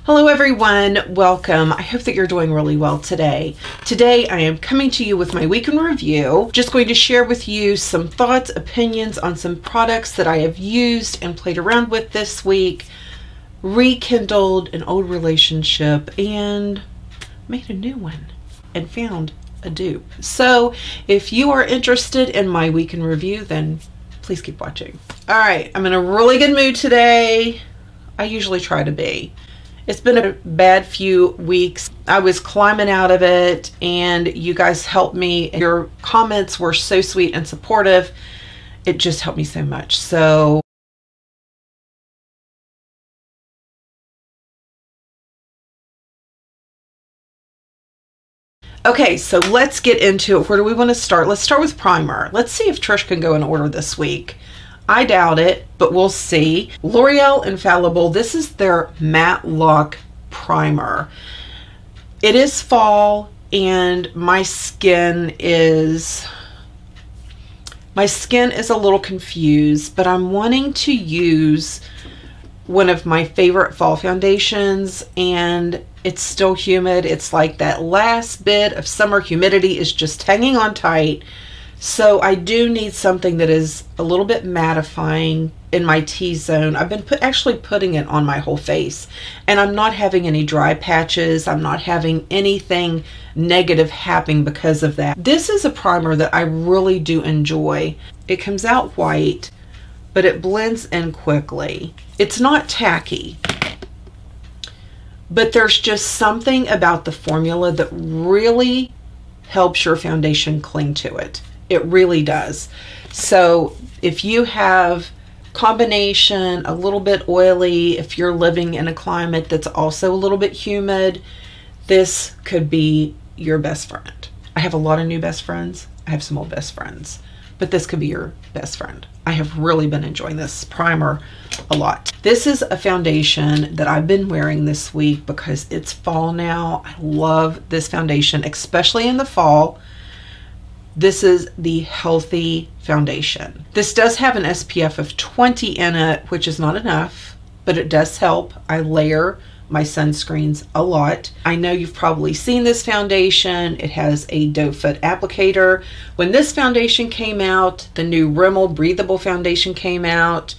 Hello everyone, welcome. I hope that you're doing really well today. Today I am coming to you with my week in review. Just going to share with you some thoughts, opinions on some products that I have used and played around with this week, rekindled an old relationship, and made a new one and found a dupe. So if you are interested in my week in review, then please keep watching. All right, I'm in a really good mood today. I usually try to be. It's been a bad few weeks. I was climbing out of it and you guys helped me. Your comments were so sweet and supportive. It just helped me so much. So okay, so let's get into it. Where do we want to start? Let's start with primer. Let's see if Trish can go in order this week. I doubt it, but we'll see. L'Oreal Infallible. This is their Matte Lock Primer. It is fall and my skin is a little confused, but I'm wanting to use one of my favorite fall foundations, and it's still humid. It's like that last bit of summer humidity is just hanging on tight. So I do need something that is a little bit mattifying in my T-zone. I've been actually putting it on my whole face, and I'm not having any dry patches. I'm not having anything negative happening because of that. This is a primer that I really do enjoy. It comes out white, but it blends in quickly. It's not tacky, but there's just something about the formula that really helps your foundation cling to it. It really does. So if you have combination, a little bit oily, if you're living in a climate that's also a little bit humid, this could be your best friend. I have a lot of new best friends. I have some old best friends, but this could be your best friend. I have really been enjoying this primer a lot. This is a foundation that I've been wearing this week because it's fall now. I love this foundation, especially in the fall. This is the Healthy Foundation. This does have an SPF of 20 in it, which is not enough, but it does help. I layer my sunscreens a lot. I know you've probably seen this foundation. It has a doe foot applicator. When this foundation came out, the new Rimmel Breathable Foundation came out.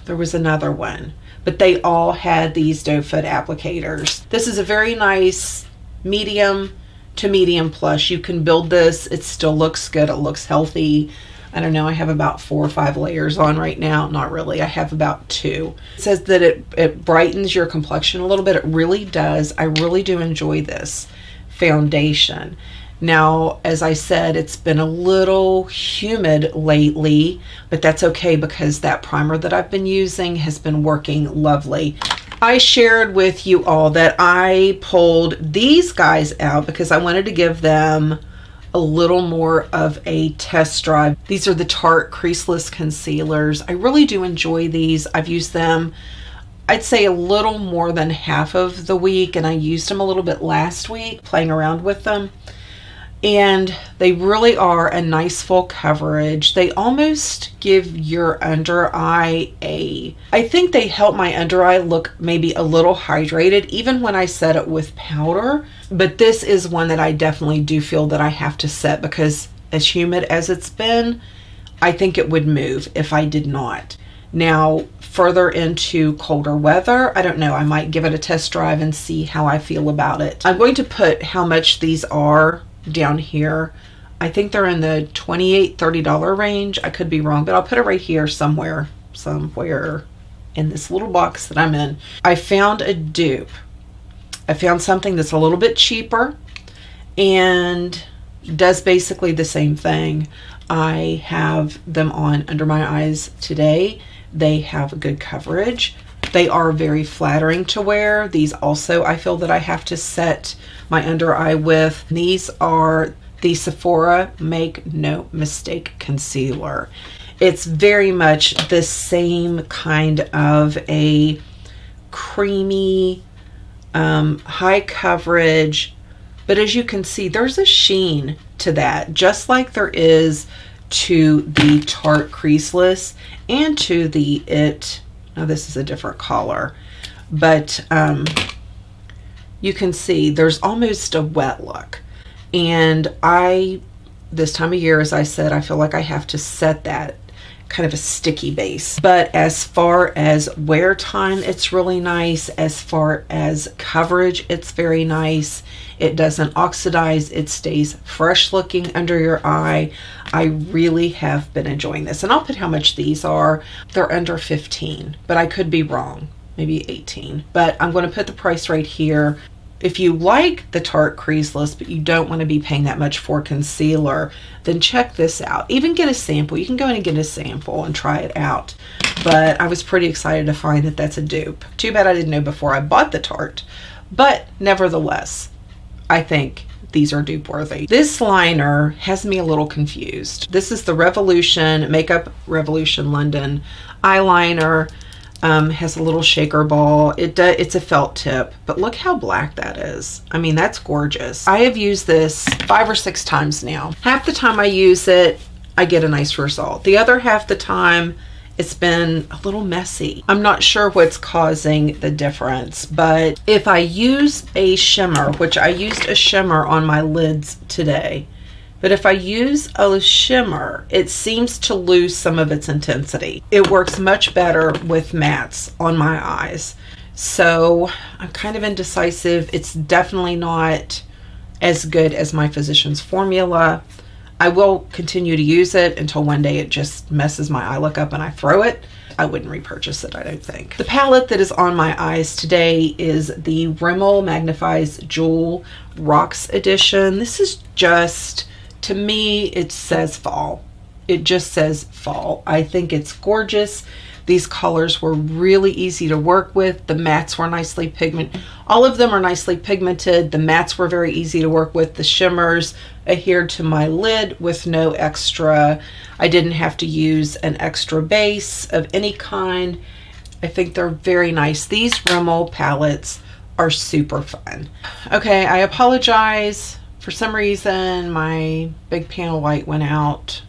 There was another one, but they all had these doe foot applicators. This is a very nice medium to medium plus. You can build this. It still looks good. It looks healthy. I don't know. I have about 4 or 5 layers on right now. Not really. I have about 2. It says that it brightens your complexion a little bit. It really does. I really do enjoy this foundation. Now, as I said, it's been a little humid lately, but that's okay because that primer that I've been using has been working lovely. I shared with you all that I pulled these guys out because I wanted to give them a little more of a test drive. These are the Tarte Creaseless Concealers. I really do enjoy these. I've used them, I'd say, a little more than half of the week, and I used them a little bit last week playing around with them. And they really are a nice full coverage. They almost give your under eye I think they help my under eye look maybe a little hydrated, even when I set it with powder. But this is one that I definitely do feel that I have to set because as humid as it's been, I think it would move if I did not. Now, further into colder weather, I don't know, I might give it a test drive and see how I feel about it. I'm going to put how much these are down here. I think they're in the $28–30 range. I could be wrong, but I'll put it right here somewhere in this little box that I'm in. I found a dupe. I found something that's a little bit cheaper and does basically the same thing. I have them on under my eyes today. They have good coverage. They are very flattering to wear. These also, I feel that I have to set my under eye with. These are the Sephora Make No Mistake Concealer. It's very much the same kind of a creamy, high coverage, but as you can see, there's a sheen to that, just like there is to the Tarte Creaseless and to the now this is a different color, but you can see there's almost a wet look. And this time of year, as I said, I feel like I have to set that kind of a sticky base. But as far as wear time, it's really nice. As far as coverage, it's very nice. It doesn't oxidize. It stays fresh looking under your eye. I really have been enjoying this. And I'll put how much these are. They're under 15, but I could be wrong. Maybe 18. But I'm going to put the price right here. If you like the Tarte Creaseless, but you don't want to be paying that much for concealer, then check this out. Even get a sample. You can go in and get a sample and try it out. But I was pretty excited to find that that's a dupe. Too bad I didn't know before I bought the Tarte. But nevertheless, I think these are dupe worthy. This liner has me a little confused. This is the Revolution, Makeup Revolution London eyeliner. Has a little shaker ball. It's a felt tip, but look how black that is. I mean, that's gorgeous. I have used this 5 or 6 times now. Half the time I use it, I get a nice result. The other half the time, it's been a little messy. I'm not sure what's causing the difference, but if I use a shimmer, which I used a shimmer on my lids today, but if I use a shimmer, it seems to lose some of its intensity. It works much better with mattes on my eyes. So I'm kind of indecisive. It's definitely not as good as my Physicians Formula. I will continue to use it until one day it just messes my eye look up and I throw it. I wouldn't repurchase it, I don't think. The palette that is on my eyes today is the Rimmel Magnifies Jewel Rocks Edition. This is just, to me, it says fall. It just says fall. I think it's gorgeous. These colors were really easy to work with. The mattes were nicely pigmented. All of them are nicely pigmented. The mattes were very easy to work with. The shimmers adhered to my lid with no extra. I didn't have to use an extra base of any kind. I think they're very nice. These Rimmel palettes are super fun. Okay, I apologize. For some reason, my big panel light went out.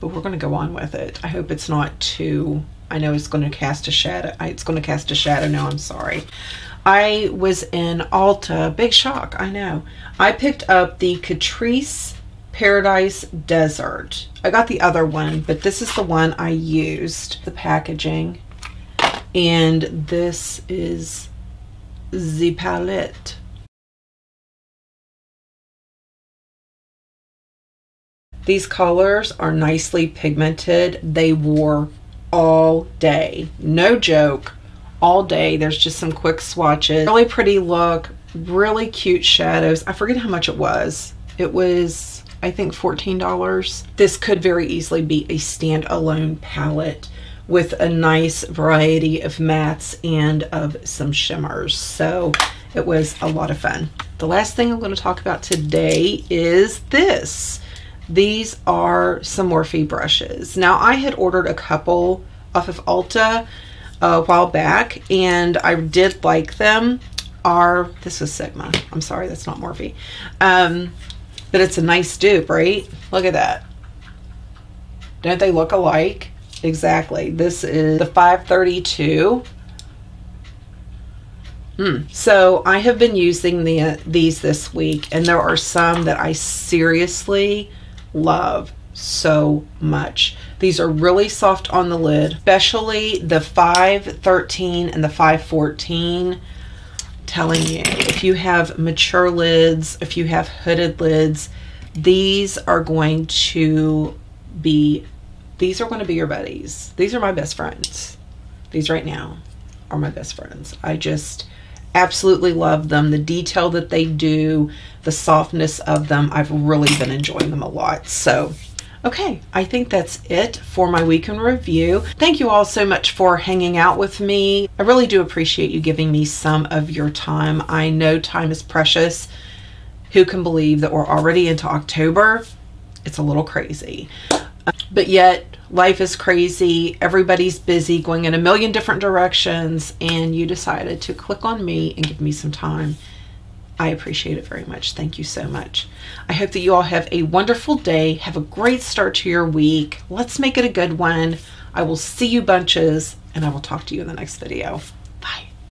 But we're going to go on with it. I hope it's not too, I know it's going to cast a shadow. It's going to cast a shadow now, I'm sorry. I was in Ulta, big shock, I know. I picked up the Catrice Paradise Desert. I got the other one, but this is the one I used, the packaging. And this is the palette. These colors are nicely pigmented. They wore all day. No joke, all day. There's just some quick swatches. Really pretty look, really cute shadows. I forget how much it was. It was, I think, $14. This could very easily be a standalone palette with a nice variety of mattes and of some shimmers. So it was a lot of fun. The last thing I'm going to talk about today is this. These are some Morphe brushes. Now, I had ordered a couple off of Ulta a while back, and I did like them. This is Sigma. I'm sorry, that's not Morphe. But it's a nice dupe, right? Look at that. Don't they look alike? Exactly. This is the 532. So I have been using these this week, and there are some that I seriously love so much. These are really soft on the lid, especially the 513 and the 514. Telling you, if you have mature lids, if you have hooded lids, these are going to be your buddies. These are my best friends. These right now are my best friends. I just absolutely love them. The detail that they do, the softness of them, I've really been enjoying them a lot. So, okay, I think that's it for my week in review. Thank you all so much for hanging out with me. I really do appreciate you giving me some of your time. I know time is precious. Who can believe that we're already into October? It's a little crazy. But yet, life is crazy. Everybody's busy going in a million different directions, and you decided to click on me and give me some time. I appreciate it very much. Thank you so much. I hope that you all have a wonderful day. Have a great start to your week. Let's make it a good one. I will see you bunches and I will talk to you in the next video.